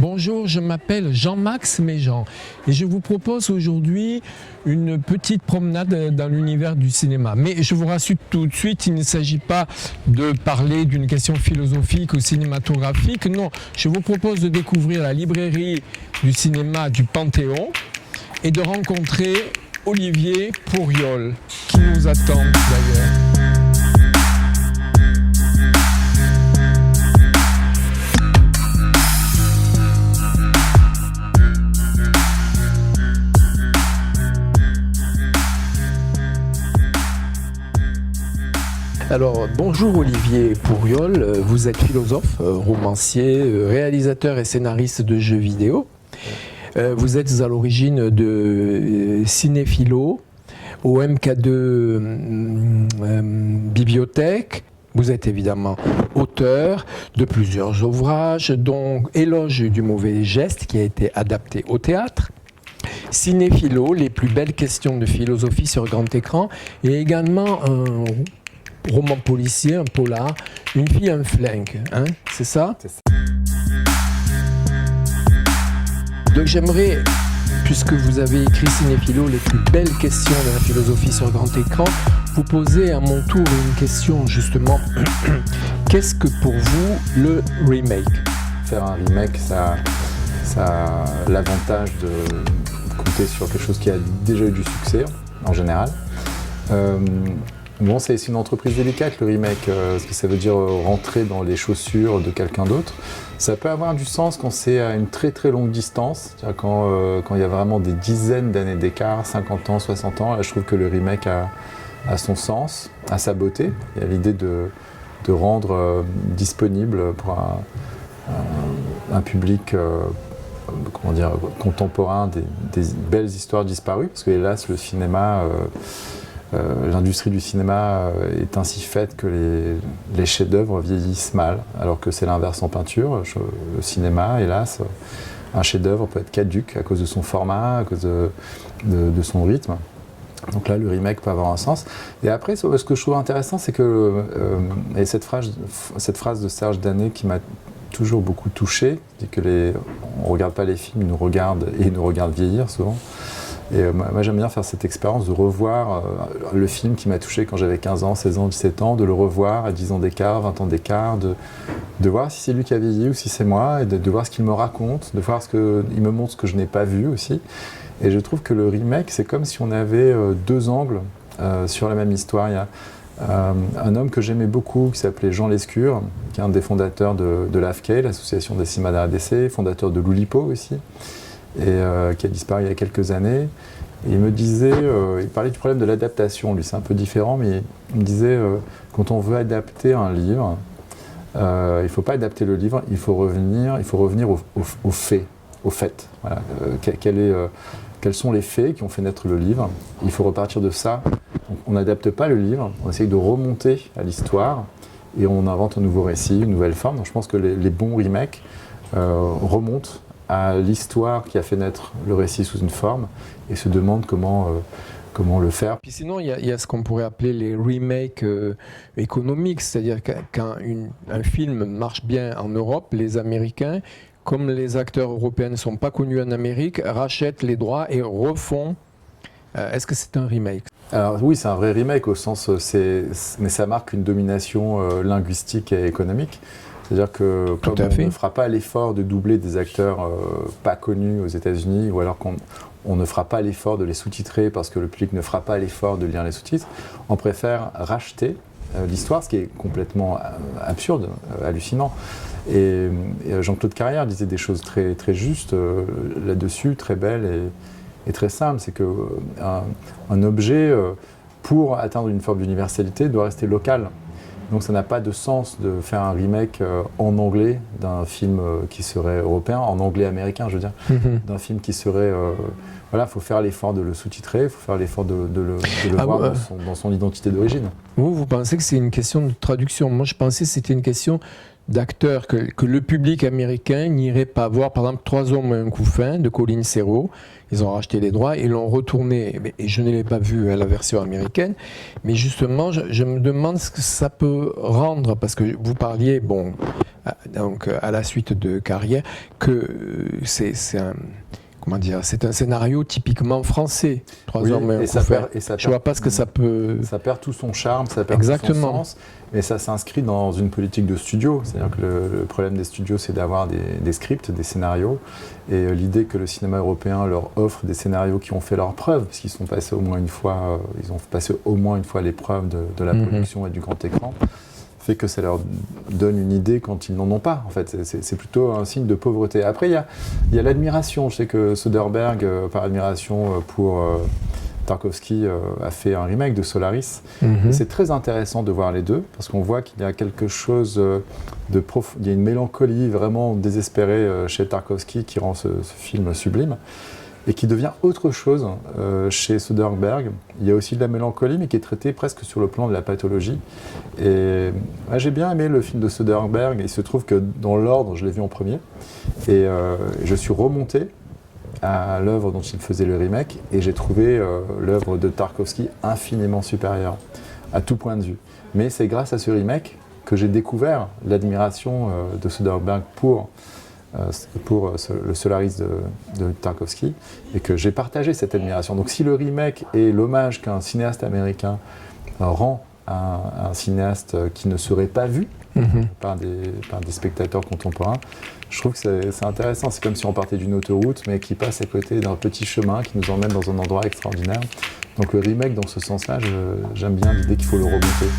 Bonjour, je m'appelle Jean-Max Méjean et je vous propose aujourd'hui une petite promenade dans l'univers du cinéma. Mais je vous rassure tout de suite, il ne s'agit pas de parler d'une question philosophique ou cinématographique. Non, je vous propose de découvrir la librairie du cinéma du Panthéon et de rencontrer Olivier Pourriol, qui nous attend d'ailleurs. Alors, bonjour Olivier Pourriol, vous êtes philosophe, romancier, réalisateur et scénariste de jeux vidéo. Vous êtes à l'origine de Cinéphilo, au MK2 Bibliothèque. Vous êtes évidemment auteur de plusieurs ouvrages, dont Éloge du mauvais geste, qui a été adapté au théâtre. Cinéphilo, les plus belles questions de philosophie sur grand écran, et également un roman policier, un polar, Une fille, un flingue, hein, c'est ça? C'est ça. Donc j'aimerais, puisque vous avez écrit Cinéphilo, les plus belles questions de la philosophie sur grand écran, vous poser à mon tour une question justement. Qu'est-ce que pour vous le remake? Faire un remake, ça a l'avantage de compter sur quelque chose qui a déjà eu du succès, en général. Bon, c'est une entreprise délicate, le remake, parce que ça veut dire rentrer dans les chaussures de quelqu'un d'autre. Ça peut avoir du sens quand c'est à une très très longue distance, c'est-à-dire quand il y a vraiment des dizaines d'années d'écart, 50 ans, 60 ans, là, je trouve que le remake a son sens, a sa beauté. Il y a l'idée de rendre disponible pour un public comment dire, contemporain des belles histoires disparues, parce que hélas le cinéma... l'industrie du cinéma est ainsi faite que les chefs-d'œuvre vieillissent mal, alors que c'est l'inverse en peinture. Le cinéma, hélas, un chef-d'œuvre peut être caduc à cause de son format, à cause de son rythme. Donc là, le remake peut avoir un sens. Et après, ce que je trouve intéressant, c'est que et cette phrase de Serge Danet qui m'a toujours beaucoup touché, dit que on ne regarde pas les films, ils nous regardent et ils nous regardent vieillir souvent. Et moi j'aime bien faire cette expérience de revoir le film qui m'a touché quand j'avais 15 ans, 16 ans, 17 ans, de le revoir à 10 ans d'écart, 20 ans d'écart, de voir si c'est lui qui a vieilli ou si c'est moi, et de voir ce qu'il me raconte, de voir il me montre ce que je n'ai pas vu aussi. Et je trouve que le remake, c'est comme si on avait deux angles sur la même histoire. Il y a un homme que j'aimais beaucoup qui s'appelait Jean Lescure, qui est un des fondateurs de l'AFK, l'association des cinémas d'art et d'essai, fondateur de l'Oulipo aussi, et qui a disparu il y a quelques années. Et il me disait, il parlait du problème de l'adaptation, lui c'est un peu différent, mais il me disait quand on veut adapter un livre, il ne faut pas adapter le livre, il faut revenir aux faits, au fait. Voilà. Quels sont les faits qui ont fait naître le livre? Il faut repartir de ça. Donc, on n'adapte pas le livre, on essaye de remonter à l'histoire et on invente un nouveau récit, une nouvelle forme. Donc je pense que les bons remakes remontent à l'histoire qui a fait naître le récit sous une forme et se demandent comment le faire. Puis sinon, il y a ce qu'on pourrait appeler les remakes économiques, c'est-à-dire quand un film marche bien en Europe, les Américains, comme les acteurs européens ne sont pas connus en Amérique, rachètent les droits et refont. Est-ce que c'est un remake? Alors oui, c'est un vrai remake au sens, mais ça marque une domination linguistique et économique. C'est-à-dire que comme on ne fera pas l'effort de doubler des acteurs pas connus aux États-Unis, ou alors qu'on ne fera pas l'effort de les sous-titrer parce que le public ne fera pas l'effort de lire les sous-titres, on préfère racheter l'histoire, ce qui est complètement absurde, hallucinant. Et Jean-Claude Carrière disait des choses très, très justes là-dessus, très belles et très simples. C'est qu'un objet, pour atteindre une forme d'universalité, doit rester local. Donc ça n'a pas de sens de faire un remake en anglais d'un film qui serait européen, en anglais-américain je veux dire, d'un film qui serait... voilà, il faut faire l'effort de le sous-titrer, il faut faire l'effort de le voir dans son identité d'origine. Vous pensez que c'est une question de traduction? Moi je pensais que c'était une question d'acteurs que le public américain n'irait pas voir. Par exemple, 3 hommes et un couffin de Colin Serrault. Ils ont racheté les droits et l'ont retourné. Et je ne l'ai pas vu à la version américaine. Mais justement, je me demande ce que ça peut rendre. Parce que vous parliez, bon, donc à la suite de Carrière, que c'est un... Comment dire, c'est un scénario typiquement français. 3 hommes et un couffin. Je vois pas ce que ça peut... Ça perd tout son charme, ça perd tout son sens. Et ça s'inscrit dans une politique de studio. C'est-à-dire que le problème des studios, c'est d'avoir des scripts, des scénarios. Et l'idée que le cinéma européen leur offre des scénarios qui ont fait leurs preuves, parce qu'ils sont passés au moins une fois, ils ont passé au moins une fois l'épreuve de la production et du grand écran, fait que ça leur donne une idée quand ils n'en ont pas. En fait, c'est plutôt un signe de pauvreté. Après, il y a l'admiration. Je sais que Soderbergh, par admiration pour Tarkovsky, a fait un remake de Solaris. Et c'est très intéressant de voir les deux, parce qu'on voit qu'il y a quelque chose de profond. Il y a une mélancolie vraiment désespérée chez Tarkovsky qui rend ce film sublime. Et qui devient autre chose chez Soderbergh. Il y a aussi de la mélancolie, mais qui est traitée presque sur le plan de la pathologie. Et j'ai bien aimé le film de Soderbergh. Il se trouve que dans l'ordre, je l'ai vu en premier. Et je suis remonté à l'œuvre dont il faisait le remake. Et j'ai trouvé l'œuvre de Tarkovsky infiniment supérieure, à tout point de vue. Mais c'est grâce à ce remake que j'ai découvert l'admiration de Soderbergh pour le Solaris de Tarkovsky, et que j'ai partagé cette admiration. Donc si le remake est l'hommage qu'un cinéaste américain rend à un cinéaste qui ne serait pas vu par des spectateurs contemporains, je trouve que c'est intéressant. C'est comme si on partait d'une autoroute, mais qui passe à côté d'un petit chemin qui nous emmène dans un endroit extraordinaire. Donc le remake, dans ce sens-là, j'aime bien l'idée qu'il faut le remonter.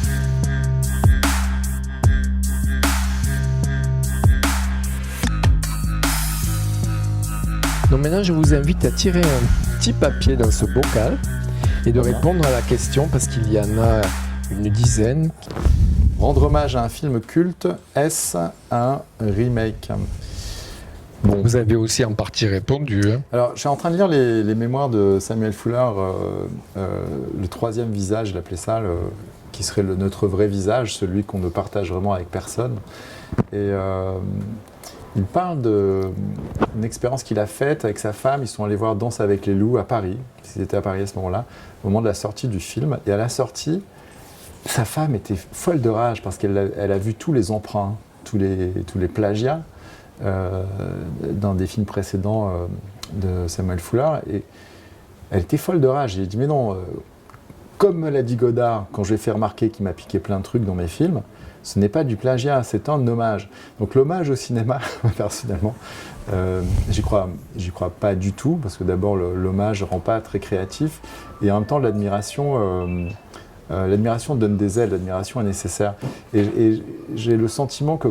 Donc maintenant, je vous invite à tirer un petit papier dans ce bocal et de répondre à la question, parce qu'il y en a une dizaine. Rendre hommage à un film culte, est-ce un remake ? Bon. Vous avez aussi en partie répondu. Hein. Alors, je suis en train de lire les mémoires de Samuel Fuller, le troisième visage, il appelait ça, qui serait notre vrai visage, celui qu'on ne partage vraiment avec personne. Et il parle d'une expérience qu'il a faite avec sa femme. Ils sont allés voir Danse avec les loups à Paris. Ils étaient à Paris à ce moment-là, au moment de la sortie du film. Et à la sortie, sa femme était folle de rage parce qu'elle a vu tous les emprunts, tous les plagiats dans des films précédents de Samuel Fuller. Et elle était folle de rage. J'ai dit, mais non, comme me l'a dit Godard, quand je lui ai fait remarquer qu'il m'a piqué plein de trucs dans mes films, ce n'est pas du plagiat, c'est un hommage. Donc l'hommage au cinéma, personnellement, j'y crois pas du tout, parce que d'abord l'hommage ne rend pas très créatif, et en même temps l'admiration donne des ailes, l'admiration est nécessaire. Et j'ai le sentiment que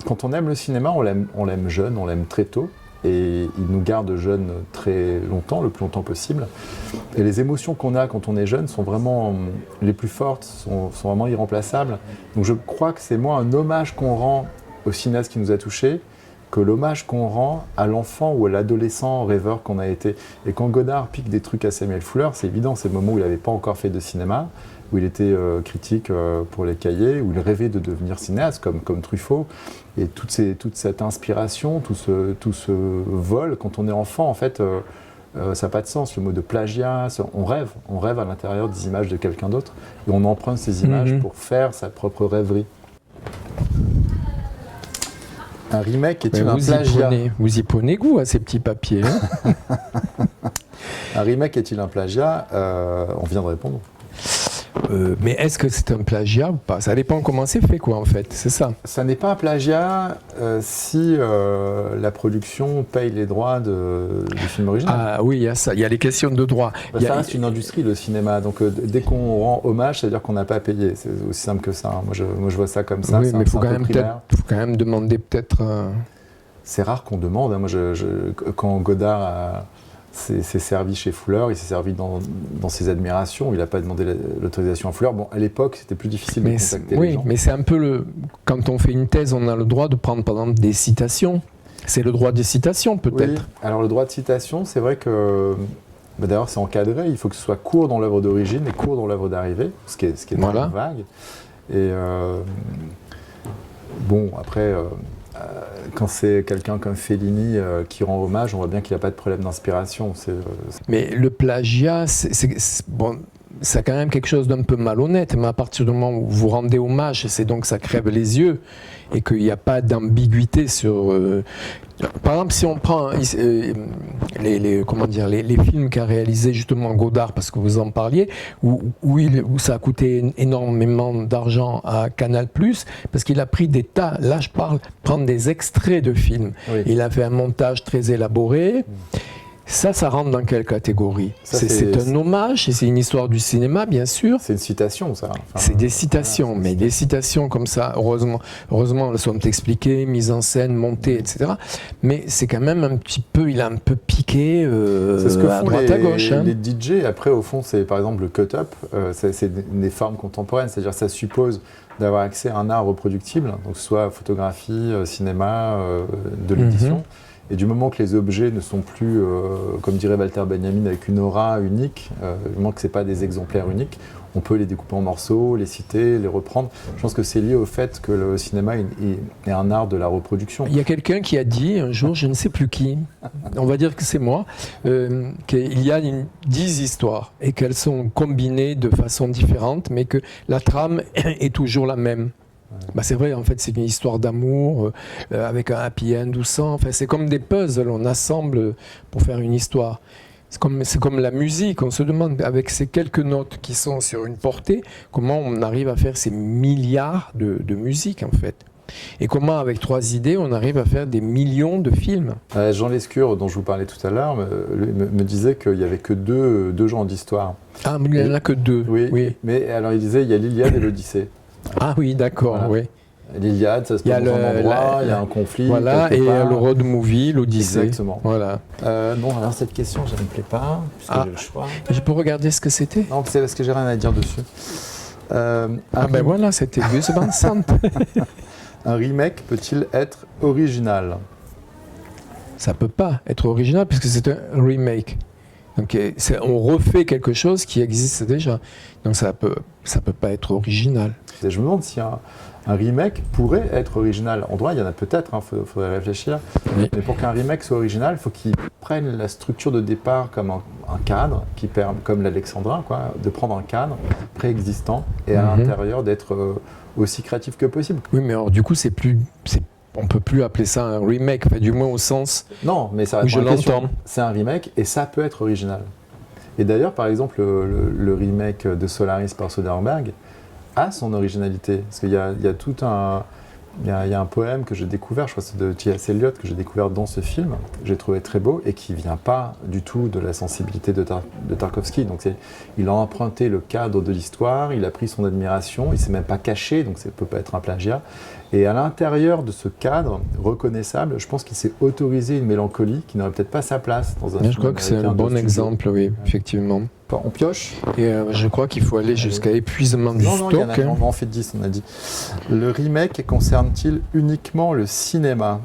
quand on aime le cinéma, on l'aime jeune, on l'aime très tôt, et il nous garde jeunes très longtemps, le plus longtemps possible. Et les émotions qu'on a quand on est jeune sont vraiment les plus fortes, sont vraiment irremplaçables. Donc je crois que c'est moins un hommage qu'on rend au cinéaste qui nous a touchés que l'hommage qu'on rend à l'enfant ou à l'adolescent rêveur qu'on a été. Et quand Godard pique des trucs à Samuel Fuller, c'est évident, c'est le moment où il n'avait pas encore fait de cinéma, où il était critique pour les cahiers, où il rêvait de devenir cinéaste, comme Truffaut. Et toute cette inspiration, tout ce vol, quand on est enfant, en fait, ça n'a pas de sens. Le mot de plagiat, on rêve à l'intérieur des images de quelqu'un d'autre, et on emprunte ces images pour faire sa propre rêverie. Un remake est-il un plagiat ? Vous y prenez goût à ces petits papiers. Hein. Un remake est-il un plagiat ? On vient de répondre. Mais est-ce que c'est un plagiat ou pas ? Ça dépend comment c'est fait, quoi, en fait, c'est ça. Ça n'est pas un plagiat si la production paye les droits du film original. Ah oui, il y a ça, il y a les questions de droit. Ça reste une industrie, le cinéma, donc dès qu'on rend hommage, ça veut dire qu'on n'a pas payé. C'est aussi simple que ça. Hein. Moi, je vois ça comme ça. Oui, mais il faut quand même demander peut-être... C'est rare qu'on demande. Hein. Moi, quand Godard s'est servi chez Fuller, il s'est servi dans ses admirations, il n'a pas demandé l'autorisation à Fuller. Bon, à l'époque, c'était plus difficile de contacter les gens. Oui, mais c'est un peu quand on fait une thèse, on a le droit de prendre par exemple des citations. C'est le droit des citations peut-être. Oui, alors le droit de citation, c'est vrai que, d'ailleurs c'est encadré, il faut que ce soit court dans l'œuvre d'origine et court dans l'œuvre d'arrivée, ce qui est voilà. Vague. Et bon, après, quand c'est quelqu'un comme Fellini qui rend hommage, on voit bien qu'il n'y a pas de problème d'inspiration. Mais le plagiat, bon, c'est quand même quelque chose d'un peu malhonnête, mais à partir du moment où vous rendez hommage, c'est donc que ça crève les yeux et qu'il n'y a pas d'ambiguïté sur... Par exemple, si on prend les films qu'a réalisé justement Godard, parce que vous en parliez, où ça a coûté énormément d'argent à Canal+, parce qu'il a pris des tas, là je parle, prendre des extraits de films. Oui. Il a fait un montage très élaboré. Ça rentre dans quelle catégorie? C'est un hommage, et c'est une histoire du cinéma, bien sûr. C'est une citation, ça. Enfin, c'est des citations, voilà, mais des citations comme ça, heureusement, elles sont expliquées, mises en scène, montées, etc. Mais c'est quand même un petit peu, il a un peu piqué c'est ce que à font droite à gauche. Les DJ, après, au fond, c'est par exemple le cut-up, c'est des formes contemporaines, c'est-à-dire ça suppose d'avoir accès à un art reproductible, donc soit photographie, cinéma, de l'édition. Et du moment que les objets ne sont plus, comme dirait Walter Benjamin, avec une aura unique, du moment que ce n'est pas des exemplaires uniques, on peut les découper en morceaux, les citer, les reprendre. Je pense que c'est lié au fait que le cinéma est un art de la reproduction. Il y a quelqu'un qui a dit un jour, je ne sais plus qui, on va dire que c'est moi, qu'il y a 10 histoires et qu'elles sont combinées de façon différente, mais que la trame est toujours la même. Bah c'est vrai, en fait, c'est une histoire d'amour avec un happy end ou sans. Enfin, c'est comme des puzzles, on assemble pour faire une histoire. C'est comme la musique, on se demande, avec ces quelques notes qui sont sur une portée, comment on arrive à faire ces milliards de musiques, en fait. Et comment, avec 3 idées, on arrive à faire des millions de films. Jean Lescure, dont je vous parlais tout à l'heure, me disait qu'il n'y avait que deux genres d'histoire. Ah, mais il n'y en a que 2. Oui. Mais alors, il disait il y a l'Iliade et l'Odyssée. Ah oui, d'accord, voilà. oui. L'Iliade, ça se passe dans un endroit, il y a un conflit. Voilà, et le road movie, l'Odyssée. Exactement. Voilà. Non, alors cette question, je ne me plaît pas, puisque j'ai le choix. Je peux regarder ce que c'était? Non, c'est parce que j'ai rien à dire dessus. Ben voilà, c'était Gus Van Sant. Un remake peut-il être original? Ça peut pas être original puisque c'est un remake. Donc on refait quelque chose qui existe déjà. Donc ça peut pas être original. Je me demande si un remake pourrait être original. En droit, il y en a peut-être, faudrait réfléchir. Oui. Mais pour qu'un remake soit original, il faut qu'il prenne la structure de départ comme un cadre, qui permet, comme l'Alexandrin, de prendre un cadre préexistant et à l'intérieur d'être aussi créatif que possible. Oui, mais alors du coup, on ne peut plus appeler ça un remake, enfin, du moins au sens non, mais ça où je l'entends. C'est un remake et ça peut être original. Et d'ailleurs, par exemple, le remake de Solaris par Soderbergh a son originalité. Parce qu'il y a tout un... Il y a un poème que j'ai découvert, je crois que c'est de T.S. Eliot, que j'ai découvert dans ce film, que j'ai trouvé très beau et qui ne vient pas du tout de la sensibilité de Tarkovsky. Donc il a emprunté le cadre de l'histoire, il a pris son admiration, il ne s'est même pas caché, donc ça ne peut pas être un plagiat. Et à l'intérieur de ce cadre reconnaissable, je pense qu'il s'est autorisé une mélancolie qui n'aurait peut-être pas sa place dans un film. Je crois que c'est un bon exemple, oui, effectivement. On pioche. Et je crois qu'il faut aller jusqu'à épuisement du stock. Non, on en fait 10, on a dit. Le remake concerne-t-il uniquement le cinéma?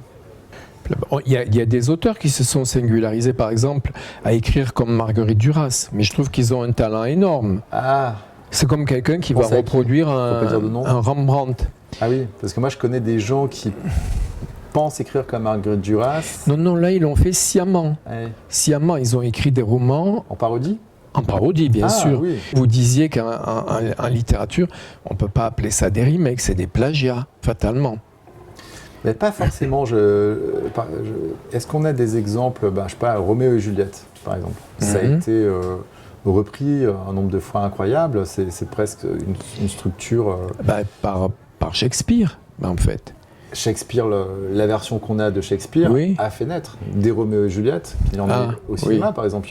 Il y a des auteurs qui se sont singularisés, par exemple, à écrire comme Marguerite Duras, mais je trouve qu'ils ont un talent énorme. Ah. C'est comme quelqu'un qui va reproduire un Rembrandt. Ah oui, parce que moi je connais des gens qui pensent écrire comme Marguerite Duras. Non, là ils l'ont fait sciemment. Ouais. Sciemment, ils ont écrit des romans. En parodie? En parodie, bien sûr. Oui. Vous disiez qu'en littérature, on ne peut pas appeler ça des remakes, c'est des plagiats, fatalement. Mais pas forcément. Est-ce qu'on a des exemples, je sais pas, Roméo et Juliette, par exemple. Ça a été repris un nombre de fois incroyable. C'est presque une structure... Par Shakespeare, en fait. Shakespeare, la version qu'on a de Shakespeare a fait naître des Roméo et Juliette. Il y en a au cinéma, par exemple.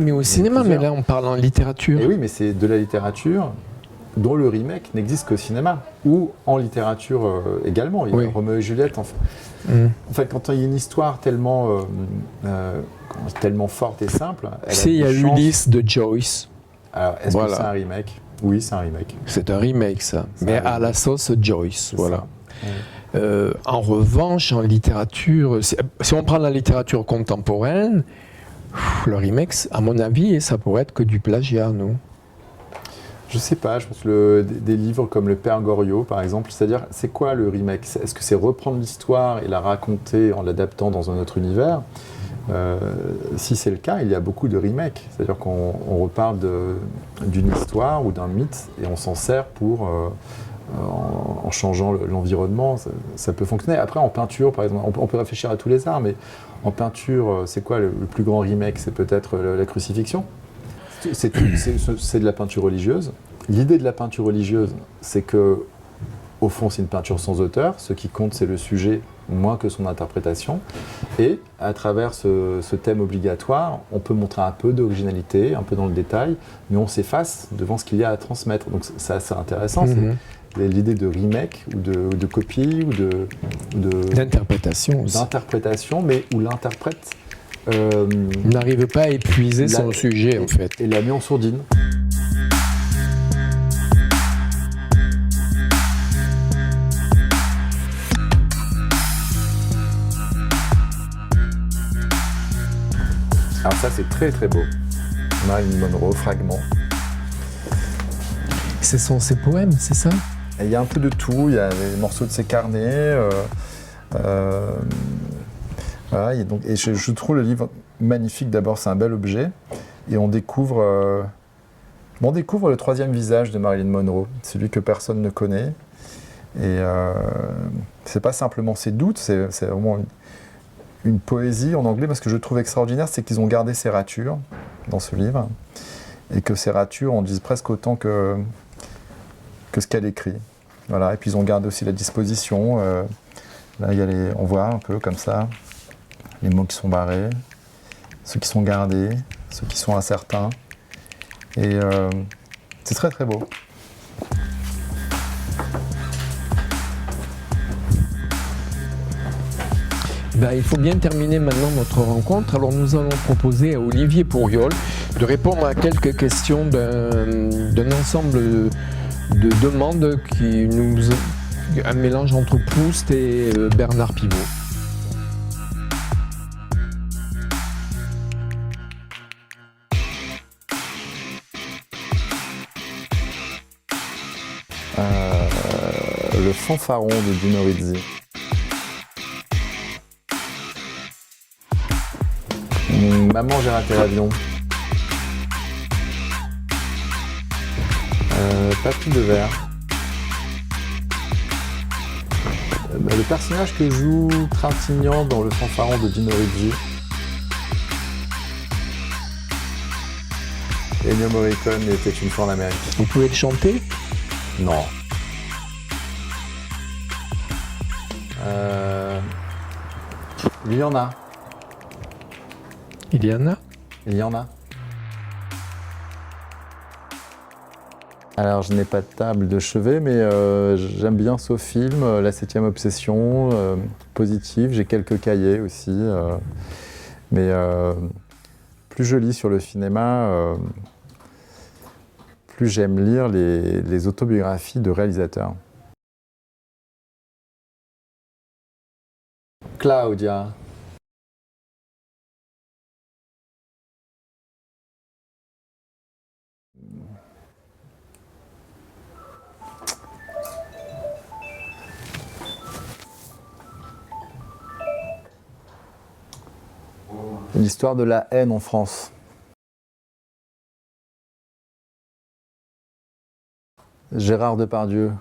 Mais au cinéma, mais là on parle en littérature. Et oui, mais c'est de la littérature dont le remake n'existe qu'au cinéma. Ou en littérature également. Il y a Roméo et Juliette. En fait, quand il y a une histoire tellement forte et simple... Il y a Ulysse de Joyce. Alors, est-ce que c'est un remake? Oui, c'est un remake. C'est un remake, ça. Mais à la sauce Joyce, voilà. En revanche, en littérature, si on prend la littérature contemporaine, le remake, à mon avis, ça pourrait être que du plagiat, non? Je sais pas, je pense que des livres comme Le Père Goriot, par exemple, c'est-à-dire, c'est quoi le remake? Est-ce que c'est reprendre l'histoire et la raconter en l'adaptant dans un autre univers? Si c'est le cas, il y a beaucoup de remakes. C'est-à-dire qu'on repart d'une histoire ou d'un mythe et on s'en sert pour, en changeant l'environnement, ça peut fonctionner. Après, en peinture, par exemple, on peut réfléchir à tous les arts, mais en peinture, c'est quoi le plus grand remake? C'est peut-être la crucifixion. C'est de la peinture religieuse. L'idée de la peinture religieuse, c'est que, au fond, c'est une peinture sans auteur. Ce qui compte, c'est le sujet, moins que son interprétation. Et à travers ce thème obligatoire, on peut montrer un peu d'originalité, un peu dans le détail, mais on s'efface devant ce qu'il y a à transmettre. Donc c'est assez intéressant. C'est l'idée de remake ou de copie ou d'interprétation aussi. D'interprétation, mais où l'interprète n'arrive pas à épuiser son sujet, en fait. Et l'a mis en sourdine. Alors ça, c'est très très beau. Marilyn Monroe, fragment. Ce sont ses poèmes, c'est ça? Il y a un peu de tout. Il y a des morceaux de ses carnets. Voilà, et je trouve le livre magnifique. D'abord, c'est un bel objet. Et on découvre le troisième visage de Marilyn Monroe, celui que personne ne connaît. Et c'est pas simplement ses doutes, c'est vraiment une poésie en anglais. Parce que je trouve extraordinaire, c'est qu'ils ont gardé ses ratures dans ce livre. Et que ces ratures en disent presque autant que ce qu'elle écrit. Voilà. Et puis ils ont gardé aussi la disposition. Là, on voit un peu comme ça les mots qui sont barrés, ceux qui sont gardés, ceux qui sont incertains. Et c'est très très beau. Il faut bien terminer maintenant notre rencontre. Alors nous allons proposer à Olivier Pourriol de répondre à quelques questions d'un ensemble de demandes qui nous un mélange entre Proust et Bernard Pivot. Le fanfaron de Dino Risi. Maman, j'ai raté l'avion. Papy de verre. Le personnage que joue Trintignant dans Le fanfaron de Dino Risi. Ennio Morricone était une fois en Amérique. Vous pouvez le chanter? Non. Il y en a. Il y en a? Il y en a. Alors, je n'ai pas de table de chevet, mais j'aime bien ce film, La 7e obsession, Positive. J'ai quelques cahiers aussi. Mais plus je lis sur le cinéma, plus j'aime lire les autobiographies de réalisateurs. Claudia. L'histoire de la haine en France. Gérard Depardieu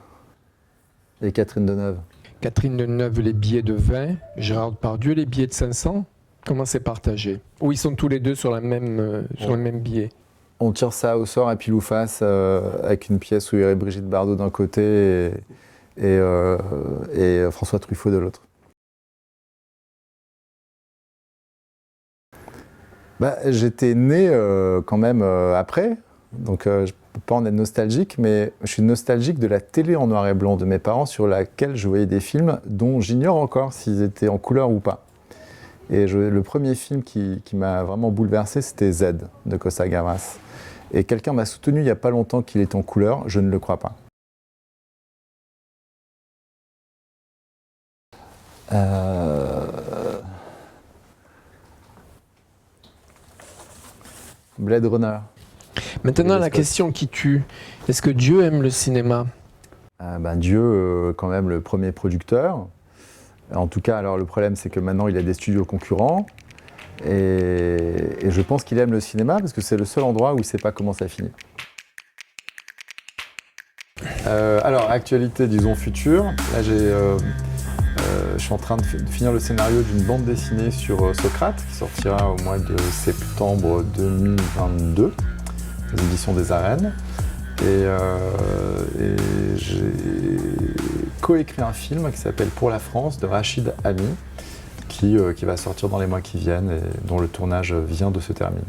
et Catherine Deneuve. Catherine Deneuve, les billets de 20. Gérard Depardieu, les billets de 500. Comment c'est partagé? Ou ils sont tous les deux sur le même billet? On tire ça au sort à pile ou face avec une pièce où il y aurait Brigitte Bardot d'un côté et François Truffaut de l'autre. J'étais né quand même après, donc je ne peux pas en être nostalgique, mais je suis nostalgique de la télé en noir et blanc de mes parents sur laquelle je voyais des films dont j'ignore encore s'ils étaient en couleur ou pas. Et le premier film qui m'a vraiment bouleversé, c'était Z de Costa Gavras. Et quelqu'un m'a soutenu il n'y a pas longtemps qu'il est en couleur, je ne le crois pas. Blade Runner. Maintenant, Et la l'espace. question qui tue, est-ce que Dieu aime le cinéma? Dieu, quand même, le premier producteur. En tout cas, alors le problème, c'est que maintenant, il a des studios concurrents. Et je pense qu'il aime le cinéma parce que c'est le seul endroit où il ne sait pas comment ça finit. Alors, actualité, disons future. Là, je suis en train de finir le scénario d'une bande dessinée sur Socrate qui sortira au mois de septembre 2022 aux éditions des Arènes. Et j'ai coécrit un film qui s'appelle Pour la France de Rachid Ami qui va sortir dans les mois qui viennent et dont le tournage vient de se terminer.